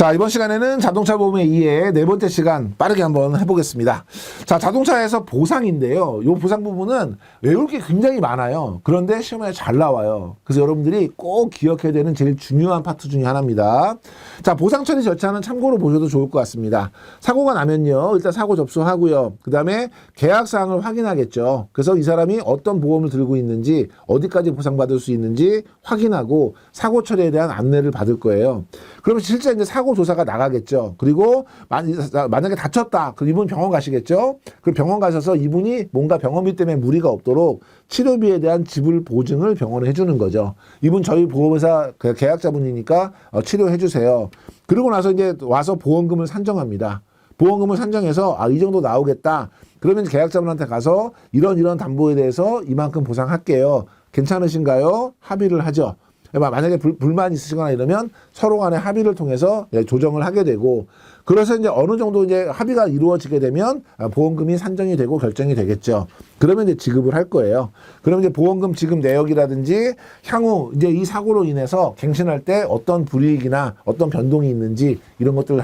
자, 이번 시간에는 자동차 보험의 2의 네 번째 시간 빠르게 한번 해보겠습니다. 자, 자동차에서 보상인데요. 이 보상 부분은 외울 게 굉장히 많아요. 그런데 시험에 잘 나와요. 그래서 여러분들이 꼭 기억해야 되는 제일 중요한 파트 중에 하나입니다. 자, 보상 처리 절차는 참고로 보셔도 좋을 것 같습니다. 사고가 나면요, 일단 사고 접수하고요. 그 다음에 계약사항을 확인하겠죠. 그래서 이 사람이 어떤 보험을 들고 있는지, 어디까지 보상받을 수 있는지 확인하고 사고 처리에 대한 안내를 받을 거예요. 그러면 실제 이제 사고 조사가 나가겠죠. 그리고 만약에 다쳤다. 그럼 이분 병원 가시겠죠. 그럼 병원 가셔서 이분이 뭔가 병원비 때문에 무리가 없도록 치료비에 대한 지불 보증을 병원에 해주는 거죠. 이분 저희 보험회사 계약자분이니까 치료해 주세요. 그러고 나서 이제 와서 보험금을 산정합니다. 보험금을 산정해서 이 정도 나오겠다. 그러면 계약자분한테 가서 이런 담보에 대해서 이만큼 보상할게요. 괜찮으신가요? 합의를 하죠. 만약에 불만이 있으시거나 이러면 서로 간에 합의를 통해서 조정을 하게 되고, 그래서 이제 어느 정도 이제 합의가 이루어지게 되면 보험금이 산정이 되고 결정이 되겠죠. 그러면 이제 지급을 할 거예요. 그러면 이제 보험금 지급 내역이라든지 향후 이제 이 사고로 인해서 갱신할 때 어떤 불이익이나 어떤 변동이 있는지 이런 것들을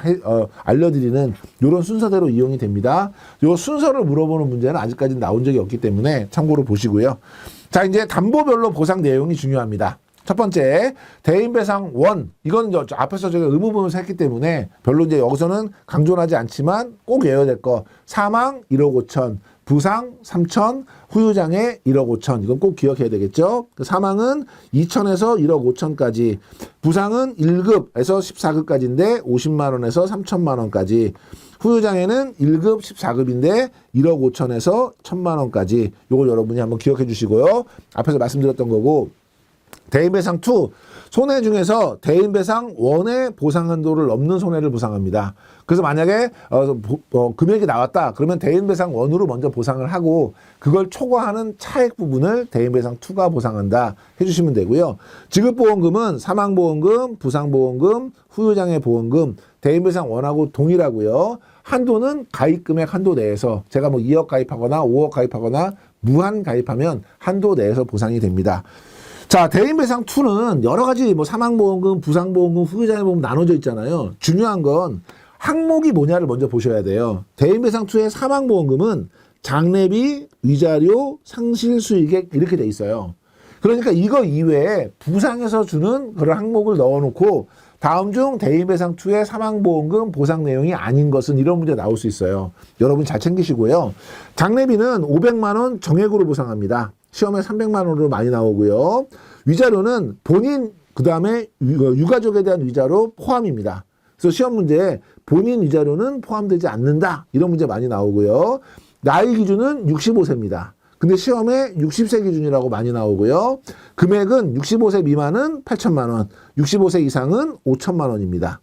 알려드리는 이런 순서대로 이용이 됩니다. 이 순서를 물어보는 문제는 아직까지 나온 적이 없기 때문에 참고로 보시고요. 자, 이제 담보별로 보상 내용이 중요합니다. 첫 번째, 대인배상 원. 이건 앞에서 제가 의무분을 했기 때문에 별로 이제 여기서는 강조는 하지 않지만 꼭 외워야 될 거. 사망 1억 5천, 부상 3천, 후유장애 1억 5천. 이건 꼭 기억해야 되겠죠. 사망은 2천에서 1억 5천까지, 부상은 1급에서 14급까지인데 50만 원에서 3천만 원까지, 후유장애는 1급 14급인데 1억 5천에서 1천만 원까지. 이걸 여러분이 한번 기억해 주시고요. 앞에서 말씀드렸던 거고, 대인배상 2, 손해 중에서 대인배상 1의 보상 한도를 넘는 손해를 보상합니다. 그래서 만약에 금액이 나왔다. 그러면 대인배상 1으로 먼저 보상을 하고 그걸 초과하는 차액 부분을 대인배상 2가 보상한다 해주시면 되고요. 지급보험금은 사망보험금, 부상보험금, 후유장애 보험금, 대인배상 1하고 동일하고요. 한도는 가입금액 한도 내에서, 제가 뭐 2억 가입하거나 5억 가입하거나 무한 가입하면 한도 내에서 보상이 됩니다. 자, 대인배상2는 여러 가지 뭐 사망보험금, 부상보험금, 후유장애보험 나눠져 있잖아요. 중요한 건 항목이 뭐냐를 먼저 보셔야 돼요. 대인배상2의 사망보험금은 장례비, 위자료, 상실수익액 이렇게 돼 있어요. 그러니까 이거 이외에 부상에서 주는 그런 항목을 넣어놓고 다음 중 대인배상2의 사망보험금 보상 내용이 아닌 것은 이런 문제 나올 수 있어요. 여러분 잘 챙기시고요. 장례비는 500만 원 정액으로 보상합니다. 시험에 300만 원으로 많이 나오고요. 위자료는 본인 그다음에 유가족에 대한 위자료 포함입니다. 그래서 시험 문제에 본인 위자료는 포함되지 않는다. 이런 문제 많이 나오고요. 나이 기준은 65세입니다. 근데 시험에 60세 기준이라고 많이 나오고요. 금액은 65세 미만은 8천만 원, 65세 이상은 5천만 원입니다.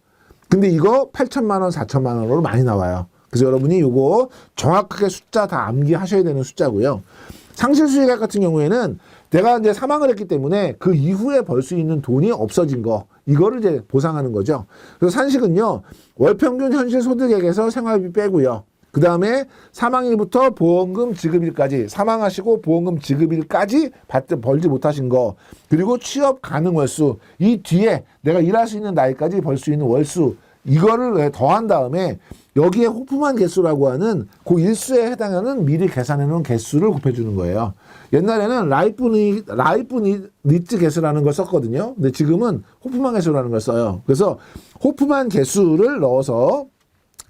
근데 이거 8천만 원, 4천만 원으로 많이 나와요. 그래서 여러분이 이거 정확하게 숫자 다 암기하셔야 되는 숫자고요. 상실수익액 같은 경우에는 내가 이제 사망을 했기 때문에 그 이후에 벌 수 있는 돈이 없어진 거, 이거를 이제 보상하는 거죠. 그래서 산식은요, 월평균 현실 소득액에서 생활비 빼고요. 그 다음에 사망일부터 보험금 지급일까지, 사망하시고 보험금 지급일까지 벌지 못하신 거, 그리고 취업 가능 월수, 이 뒤에 내가 일할 수 있는 나이까지 벌 수 있는 월수, 이거를 더한 다음에 여기에 호프만 개수라고 하는 그 일수에 해당하는 미리 계산해 놓은 개수를 곱해주는 거예요. 옛날에는 라이프니츠 개수라는 걸 썼거든요. 근데 지금은 호프만 개수라는 걸 써요. 그래서 호프만 개수를 넣어서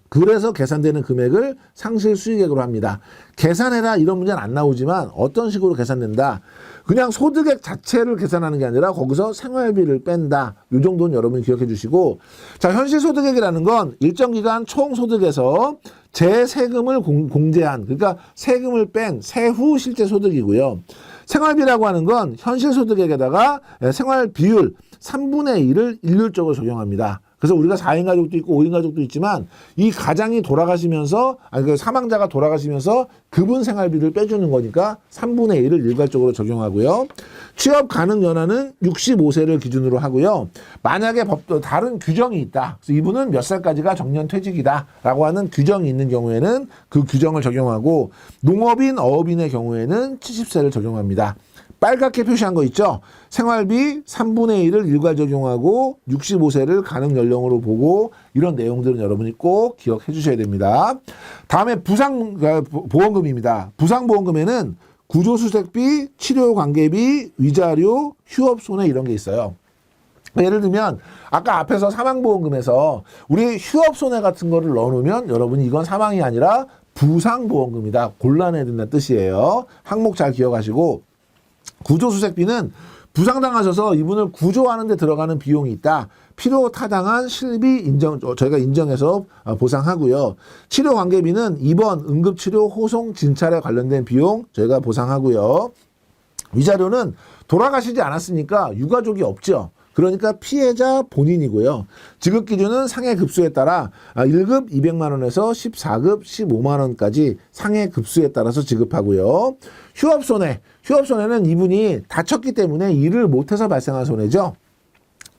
그래서 계산되는 금액을 상실수익액으로 합니다. 계산해라 이런 문제는 안 나오지만 어떤 식으로 계산된다. 그냥 소득액 자체를 계산하는 게 아니라 거기서 생활비를 뺀다. 이 정도는 여러분이 기억해 주시고, 자, 현실소득액이라는 건 일정 기간 총소득에서 재세금을 공제한, 그러니까 세금을 뺀 세후 실제 소득이고요. 생활비라고 하는 건 현실소득액에다가 생활 비율 3분의 1을 일률적으로 적용합니다. 그래서 우리가 4인 가족도 있고 5인 가족도 있지만 이 가장이 돌아가시면서, 그 사망자가 돌아가시면서 그분 생활비를 빼주는 거니까 3분의 1을 일괄적으로 적용하고요. 취업 가능 연하는 65세를 기준으로 하고요. 만약에 법도 다른 규정이 있다. 그래서 이분은 몇 살까지가 정년 퇴직이다라고 하는 규정이 있는 경우에는 그 규정을 적용하고, 농업인, 어업인의 경우에는 70세를 적용합니다. 빨갛게 표시한 거 있죠? 생활비 3분의 1을 일괄 적용하고 65세를 가능 연령으로 보고 이런 내용들은 여러분이 꼭 기억해 주셔야 됩니다. 다음에 부상보험금입니다. 부상보험금에는 구조수색비, 치료관계비, 위자료, 휴업손해 이런 게 있어요. 예를 들면 아까 앞에서 사망보험금에서 우리 휴업손해 같은 거를 넣어놓으면 여러분이 이건 사망이 아니라 부상보험금이다. 곤란해야 된다는 뜻이에요. 항목 잘 기억하시고 구조수색비는 부상당하셔서 이분을 구조하는 데 들어가는 비용이 있다. 필요타당한 실비 저희가 인정해서 보상하고요. 치료관계비는 입원, 응급치료, 호송, 진찰에 관련된 비용 저희가 보상하고요. 위자료는 돌아가시지 않았으니까 유가족이 없죠. 그러니까 피해자 본인이고요. 지급 기준은 상해 급수에 따라 1급 200만 원에서 14급 15만 원까지 상해 급수에 따라서 지급하고요. 휴업손해는 이분이 다쳤기 때문에 일을 못해서 발생한 손해죠.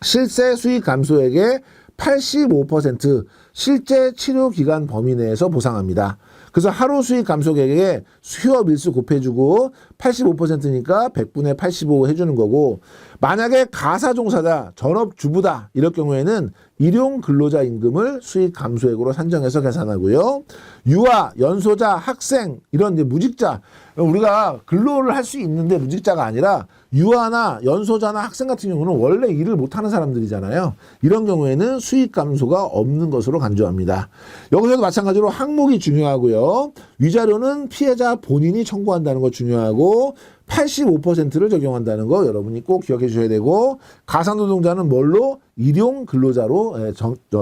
실제 수익 감소액의 85% 실제 치료 기간 범위 내에서 보상합니다. 그래서 하루 수익 감소액에 휴업 일수 곱해주고 85%니까 100분의 85 해주는 거고, 만약에 가사 종사자, 전업주부다 이럴 경우에는 일용 근로자 임금을 수익 감소액으로 산정해서 계산하고요. 유아, 연소자, 학생 이런 이제 무직자, 우리가 근로를 할 수 있는데 무직자가 아니라 유아나 연소자나 학생 같은 경우는 원래 일을 못하는 사람들이잖아요. 이런 경우에는 수익 감소가 없는 것으로 간주합니다. 여기서도 마찬가지로 항목이 중요하고요. 위자료는 피해자 본인이 청구한다는 거 중요하고 85%를 적용한다는 거 여러분이 꼭 기억해 주셔야 되고, 가사노동자는 뭘로? 일용 근로자로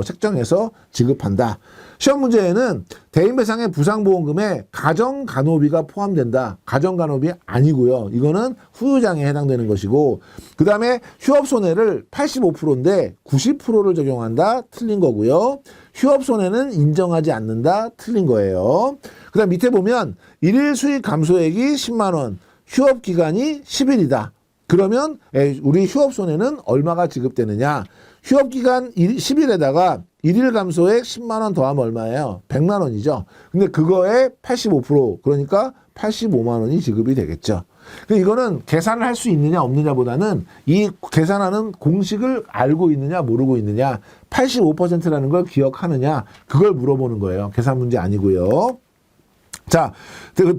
책정해서 지급한다. 시험 문제에는 대인배상의 부상보험금에 가정간호비가 포함된다. 가정간호비 아니고요. 이거는 후유장에 해당되는 것이고, 그 다음에 휴업손해를 85%인데 90%를 적용한다. 틀린 거고요. 휴업손해는 인정하지 않는다. 틀린 거예요. 그 다음 밑에 보면 일일 수익 감소액이 10만 원, 휴업 기간이 10일이다. 그러면 우리 휴업 손해는 얼마가 지급되느냐? 휴업 기간 10일에다가 일일 감소액 10만 원 더하면 얼마예요? 100만 원이죠. 근데 그거에 85% 그러니까 85만 원이 지급이 되겠죠. 이거는 계산을 할 수 있느냐 없느냐보다는 이 계산하는 공식을 알고 있느냐 모르고 있느냐, 85%라는 걸 기억하느냐 그걸 물어보는 거예요. 계산 문제 아니고요. 자,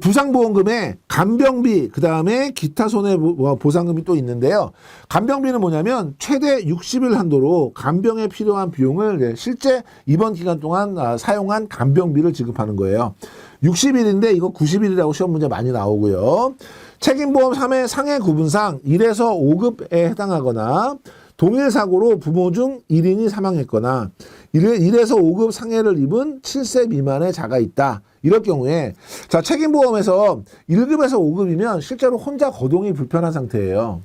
부상보험금에 간병비, 그 다음에 기타 손해보상금이 또 있는데요. 간병비는 뭐냐면 최대 60일 한도로 간병에 필요한 비용을 실제 입원 기간 동안 사용한 간병비를 지급하는 거예요. 60일인데 이거 90일이라고 시험 문제 많이 나오고요. 책임보험 3회 상해 구분상 1에서 5급에 해당하거나 동일 사고로 부모 중 1인이 사망했거나 1에서 5급 상해를 입은 7세 미만의 자가 있다. 이럴 경우에 자, 책임보험에서 1급에서 5급이면 실제로 혼자 거동이 불편한 상태예요.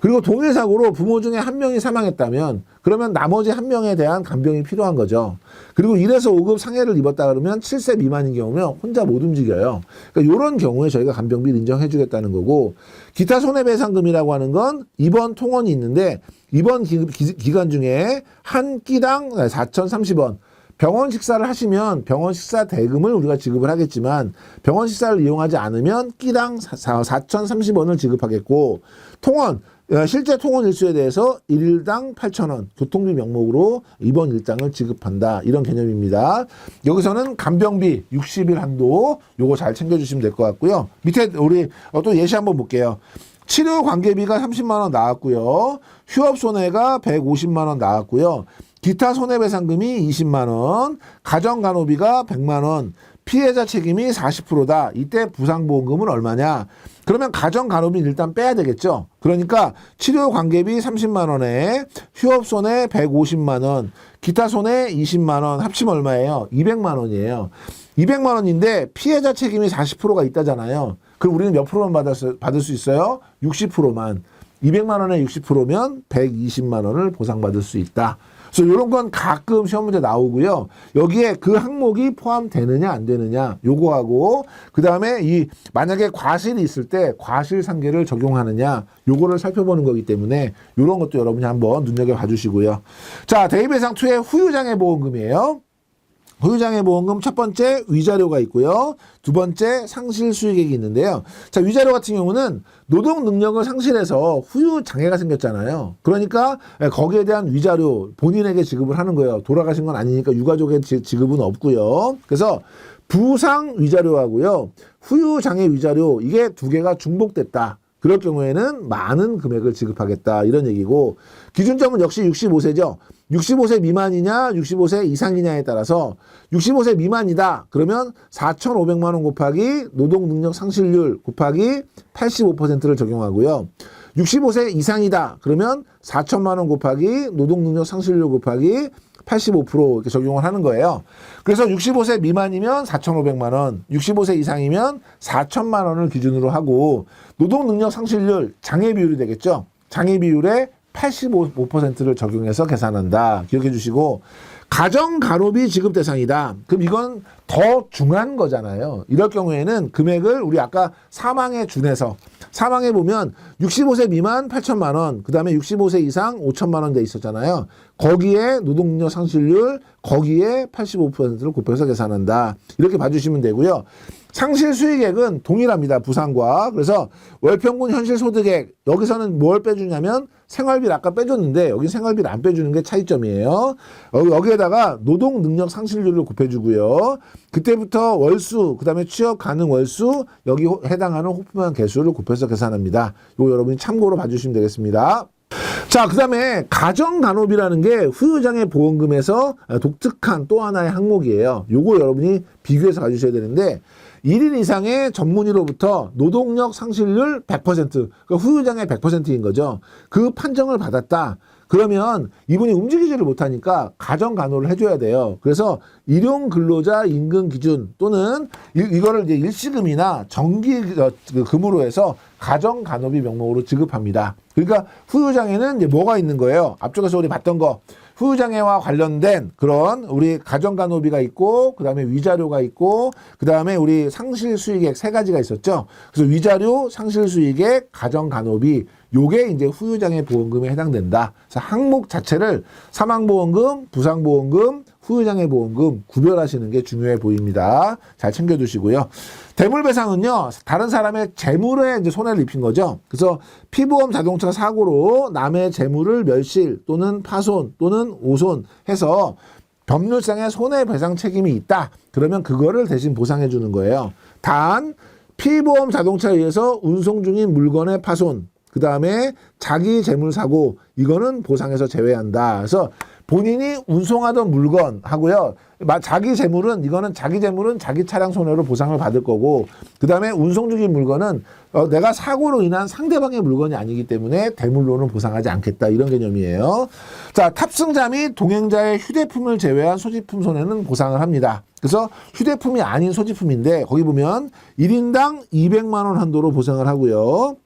그리고 동일 사고로 부모 중에 한 명이 사망했다면 그러면 나머지 한 명에 대한 간병이 필요한 거죠. 그리고 1에서 5급 상해를 입었다 그러면 7세 미만인 경우면 혼자 못 움직여요. 그러니까 이런 경우에 저희가 간병비를 인정해 주겠다는 거고, 기타 손해배상금이라고 하는 건 입원 통원이 있는데 입원 기간 중에 한 끼당 4,030원, 병원 식사를 하시면 병원 식사 대금을 우리가 지급을 하겠지만 병원 식사를 이용하지 않으면 끼당 4,030원을 지급하겠고, 통원, 실제 통원 일수에 대해서 1일당 8,000원 교통비 명목으로 입원 일당을 지급한다. 이런 개념입니다. 여기서는 간병비 60일 한도 요거 잘 챙겨주시면 될 것 같고요. 밑에 우리 또 예시 한번 볼게요. 치료 관계비가 30만 원 나왔고요. 휴업 손해가 150만 원 나왔고요. 기타 손해배상금이 20만 원, 가정간호비가 100만 원, 피해자 책임이 40%다. 이때 부상보험금은 얼마냐? 그러면 가정간호비 일단 빼야 되겠죠. 그러니까 치료관계비 30만 원에 휴업손해 150만 원, 기타 손해 20만 원, 합치면 얼마예요? 200만 원이에요. 200만 원인데 피해자 책임이 40%가 있다잖아요. 그럼 우리는 몇 프로만 받을 수 있어요? 60%만. 200만 원에 60%면 120만 원을 보상받을 수 있다. 그래서 이런 건 가끔 시험 문제 나오고요. 여기에 그 항목이 포함되느냐 안 되느냐 요거하고, 그 다음에 이 만약에 과실이 있을 때 과실상계를 적용하느냐 요거를 살펴보는 거기 때문에 이런 것도 여러분이 한번 눈여겨봐 주시고요. 자, 대입배상2의 후유장애보험금이에요. 후유장애 보험금 첫 번째 위자료가 있고요. 두 번째 상실 수익액이 있는데요. 자, 위자료 같은 경우는 노동 능력을 상실해서 후유장애가 생겼잖아요. 그러니까 거기에 대한 위자료 본인에게 지급을 하는 거예요. 돌아가신 건 아니니까 유가족의 지급은 없고요. 그래서 부상 위자료하고요. 후유장애 위자료 이게 두 개가 중복됐다. 그럴 경우에는 많은 금액을 지급하겠다 이런 얘기고 기준점은 역시 65세죠. 65세 미만이냐 65세 이상이냐에 따라서 65세 미만이다. 그러면 4,500만 원 곱하기 노동능력 상실률 곱하기 85%를 적용하고요. 65세 이상이다. 그러면 4천만 원 곱하기 노동능력 상실률 곱하기 85% 이렇게 적용을 하는 거예요. 그래서 65세 미만이면 4,500만 원, 65세 이상이면 4천만 원을 기준으로 하고 노동능력 상실률 장애 비율이 되겠죠. 장애 비율에 85%를 적용해서 계산한다. 기억해 주시고 가정간호비 지급 대상이다. 그럼 이건 더 중한 거잖아요. 이럴 경우에는 금액을 우리 아까 사망에 준해서 사망에 보면 65세 미만 8천만 원, 그 다음에 65세 이상 5천만 원 돼 있었잖아요. 거기에 노동능력 상실률, 거기에 85%를 곱해서 계산한다. 이렇게 봐주시면 되고요. 상실 수익액은 동일합니다. 부상과. 그래서 월평균 현실 소득액 여기서는 뭘 빼주냐면 생활비를 아까 빼줬는데 여기 생활비를 안 빼주는 게 차이점이에요. 여기에다가 노동 능력 상실률을 곱해주고요. 그때부터 월수 그다음에 취업 가능 월수 여기 해당하는 호프만 개수를 곱해서 계산합니다. 이거 여러분이 참고로 봐주시면 되겠습니다. 자, 그 다음에 가정간호비라는 게 후유장애 보험금에서 독특한 또 하나의 항목이에요. 요거 여러분이 비교해서 가주셔야 되는데 1인 이상의 전문의로부터 노동력 상실률 100%, 그러니까 후유장애 100%인 거죠. 그 판정을 받았다. 그러면 이분이 움직이지를 못하니까 가정간호를 해줘야 돼요. 그래서 일용근로자 임금 기준 또는 이거를 이제 일시금이나 정기금으로 해서 가정간호비 명목으로 지급합니다. 그러니까 후유장애는 이제 뭐가 있는 거예요? 앞쪽에서 우리 봤던 거. 후유장애와 관련된 그런 우리 가정간호비가 있고 그다음에 위자료가 있고 그다음에 우리 상실수익액 세 가지가 있었죠. 그래서 위자료, 상실수익액, 가정간호비 요게 이제 후유장애 보험금에 해당된다. 그래서 항목 자체를 사망보험금, 부상보험금, 후유장애 보험금 구별하시는 게 중요해 보입니다. 잘 챙겨두시고요. 대물배상은요, 다른 사람의 재물에 이제 손해를 입힌 거죠. 그래서 피보험 자동차 사고로 남의 재물을 멸실 또는 파손 또는 오손 해서 법률상의 손해배상 책임이 있다. 그러면 그거를 대신 보상해 주는 거예요. 단, 피보험 자동차에 의해서 운송 중인 물건의 파손, 그 다음에 자기 재물 사고, 이거는 보상에서 제외한다. 그래서 본인이 운송하던 물건 하고요. 자기 재물은 이거는 자기 재물은 자기 차량 손해로 보상을 받을 거고 그다음에 운송 중인 물건은 내가 사고로 인한 상대방의 물건이 아니기 때문에 대물로는 보상하지 않겠다. 이런 개념이에요. 자, 탑승자 및 동행자의 휴대품을 제외한 소지품 손해는 보상을 합니다. 그래서 휴대품이 아닌 소지품인데 거기 보면 1인당 200만 원 한도로 보상을 하고요.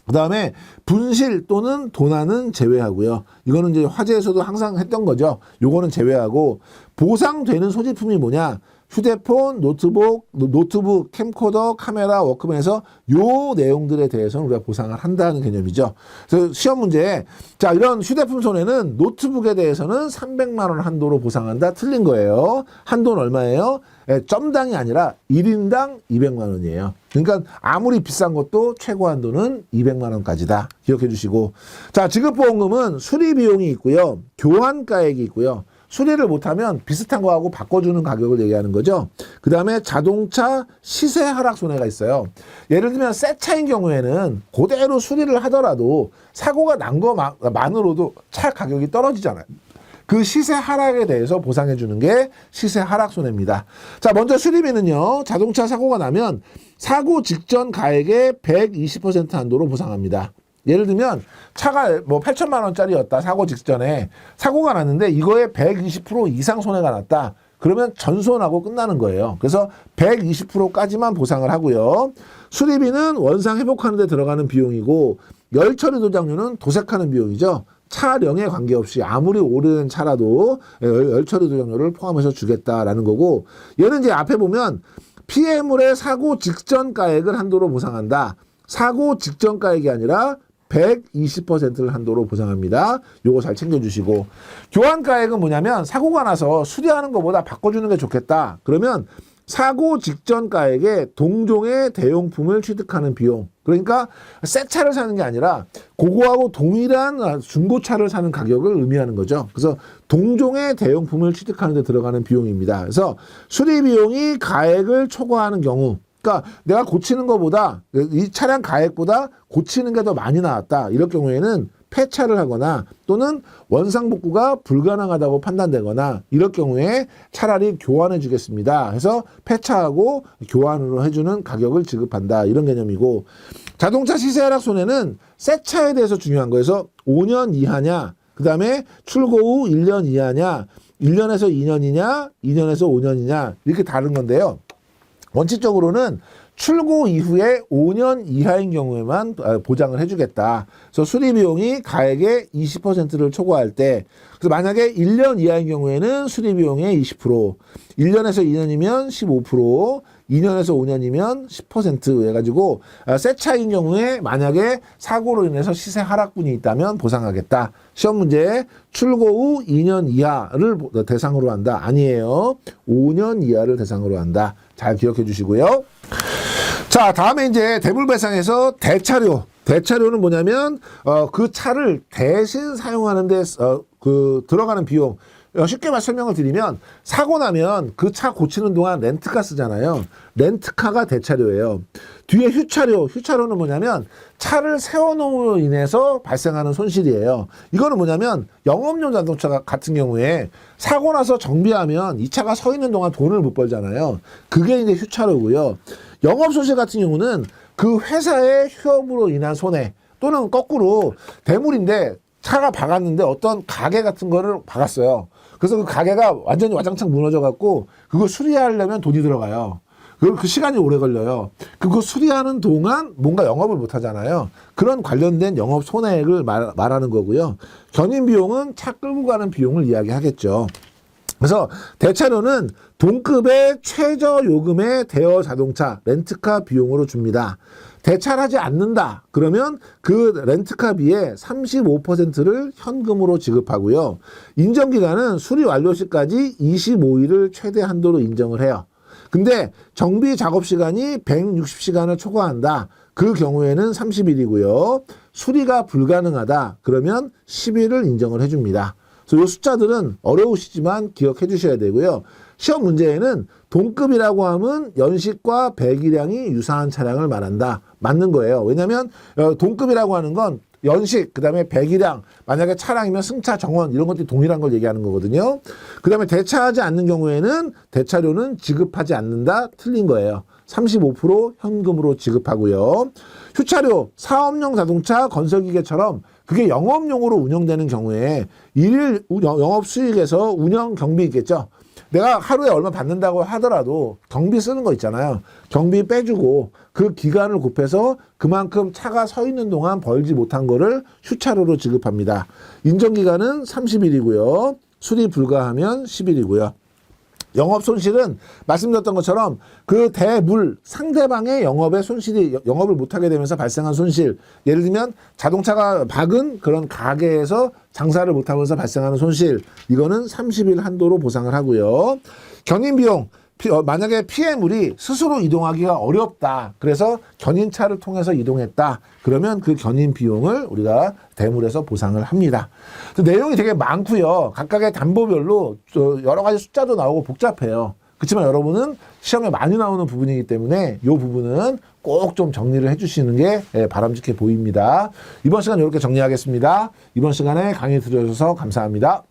그 다음에 분실 또는 도난은 제외하고요. 이거는 이제 화재에서도 항상 했던 거죠. 요거는 제외하고 보상되는 소지품이 뭐냐? 휴대폰, 노트북, 캠코더, 카메라, 워크맨에서 요 내용들에 대해서는 우리가 보상을 한다는 개념이죠. 그래서 시험 문제에 자, 이런 휴대폰 손해는 노트북에 대해서는 300만 원 한도로 보상한다. 틀린 거예요. 한도는 얼마예요? 점당이 아니라 1인당 200만 원이에요. 그러니까 아무리 비싼 것도 최고 한도는 200만 원까지다. 기억해 주시고. 자, 지급보험금은 수리 비용이 있고요. 교환가액이 있고요. 수리를 못하면 비슷한 거하고 바꿔주는 가격을 얘기하는 거죠. 그 다음에 자동차 시세 하락 손해가 있어요. 예를 들면 새 차인 경우에는 그대로 수리를 하더라도 사고가 난 것만으로도 차 가격이 떨어지잖아요. 그 시세 하락에 대해서 보상해 주는 게 시세 하락 손해입니다. 자, 먼저 수리비는요. 자동차 사고가 나면 사고 직전 가액의 120% 한도로 보상합니다. 예를 들면 차가 뭐 8천만 원짜리였다. 사고 직전에 사고가 났는데 이거에 120% 이상 손해가 났다. 그러면 전손하고 끝나는 거예요. 그래서 120%까지만 보상을 하고요. 수리비는 원상 회복하는 데 들어가는 비용이고 열처리 도장료는 도색하는 비용이죠. 차량에 관계없이 아무리 오래된 차라도 열처리 도장료를 포함해서 주겠다라는 거고 얘는 이제 앞에 보면 피해물의 사고 직전 가액을 한도로 보상한다. 사고 직전 가액이 아니라 120%를 한도로 보상합니다. 요거 잘 챙겨주시고, 교환가액은 뭐냐면 사고가 나서 수리하는 것보다 바꿔주는 게 좋겠다. 그러면 사고 직전 가액에 동종의 대용품을 취득하는 비용. 그러니까 새 차를 사는 게 아니라 그거하고 동일한 중고차를 사는 가격을 의미하는 거죠. 그래서 동종의 대용품을 취득하는 데 들어가는 비용입니다. 그래서 수리 비용이 가액을 초과하는 경우, 그러니까 내가 고치는 것보다 이 차량 가액보다 고치는 게 더 많이 나왔다. 이럴 경우에는 폐차를 하거나 또는 원상복구가 불가능하다고 판단되거나 이럴 경우에 차라리 교환해 주겠습니다. 해서 폐차하고 교환으로 해주는 가격을 지급한다. 이런 개념이고, 자동차 시세 하락 손해는 새 차에 대해서 중요한 거여서 5년 이하냐, 그 다음에 출고 후 1년 이하냐, 1년에서 2년이냐, 2년에서 5년이냐 이렇게 다른 건데요. 원칙적으로는 출고 이후에 5년 이하인 경우에만 보장을 해주겠다. 그래서 수리 비용이 가액의 20%를 초과할 때, 그래서 만약에 1년 이하인 경우에는 수리 비용의 20%, 1년에서 2년이면 15%, 2년에서 5년이면 10% 해가지고 새 차인 경우에 만약에 사고로 인해서 시세 하락분이 있다면 보상하겠다. 시험 문제 출고 후 2년 이하를 대상으로 한다. 아니에요. 5년 이하를 대상으로 한다. 잘 기억해 주시고요. 자, 다음에 이제 대물배상에서 대차료. 대차료는 뭐냐면 그 차를 대신 사용하는데 들어가는 비용. 쉽게 설명을 드리면 사고 나면 그 차 고치는 동안 렌트카 쓰잖아요. 렌트카가 대차료예요. 뒤에 휴차료는 뭐냐면 차를 세워놓음으로 인해서 발생하는 손실이에요. 이거는 뭐냐면 영업용 자동차 같은 경우에 사고 나서 정비하면 이 차가 서 있는 동안 돈을 못 벌잖아요. 그게 이제 휴차료고요. 영업 손실 같은 경우는 그 회사의 휴업으로 인한 손해, 또는 거꾸로 대물인데 차가 박았는데 어떤 가게 같은 거를 박았어요. 그래서 그 가게가 완전히 와장창 무너져갖고 그거 수리하려면 돈이 들어가요. 그 시간이 오래 걸려요. 그거 수리하는 동안 뭔가 영업을 못 하잖아요. 그런 관련된 영업 손해액을 말하는 거고요. 견인 비용은 차 끌고 가는 비용을 이야기하겠죠. 그래서 대차료는 동급의 최저 요금의 대여 자동차 렌트카 비용으로 줍니다. 대차를 하지 않는다. 그러면 그 렌트카비의 35%를 현금으로 지급하고요. 인정기간은 수리 완료 시까지 25일을 최대 한도로 인정을 해요. 근데 정비 작업 시간이 160시간을 초과한다. 그 경우에는 30일이고요. 수리가 불가능하다. 그러면 10일을 인정을 해줍니다. 그래서 이 숫자들은 어려우시지만 기억해 주셔야 되고요. 시험 문제에는 동급이라고 하면 연식과 배기량이 유사한 차량을 말한다. 맞는 거예요. 왜냐하면 동급이라고 하는 건 연식, 그 다음에 배기량, 만약에 차량이면 승차, 정원 이런 것들이 동일한 걸 얘기하는 거거든요. 그 다음에 대차하지 않는 경우에는 대차료는 지급하지 않는다. 틀린 거예요. 35% 현금으로 지급하고요. 휴차료, 사업용 자동차, 건설기계처럼 그게 영업용으로 운영되는 경우에 일일 영업 수익에서 운영 경비 있겠죠. 내가 하루에 얼마 받는다고 하더라도 경비 쓰는 거 있잖아요. 경비 빼주고 그 기간을 곱해서 그만큼 차가 서 있는 동안 벌지 못한 거를 휴차료로 지급합니다. 인정기간은 30일이고요. 수리 불가하면 10일이고요. 영업 손실은 말씀드렸던 것처럼 그 대물 상대방의 영업의 손실이 영업을 못하게 되면서 발생한 손실, 예를 들면 자동차가 박은 그런 가게에서 장사를 못하면서 발생하는 손실, 이거는 30일 한도로 보상을 하고요. 견인 비용, 만약에 피해물이 스스로 이동하기가 어렵다. 그래서 견인차를 통해서 이동했다. 그러면 그 견인 비용을 우리가 대물에서 보상을 합니다. 내용이 되게 많고요. 각각의 담보별로 여러 가지 숫자도 나오고 복잡해요. 그렇지만 여러분은 시험에 많이 나오는 부분이기 때문에 이 부분은 꼭 좀 정리를 해주시는 게 바람직해 보입니다. 이번 시간 이렇게 정리하겠습니다. 이번 시간에 강의 들어주셔서 감사합니다.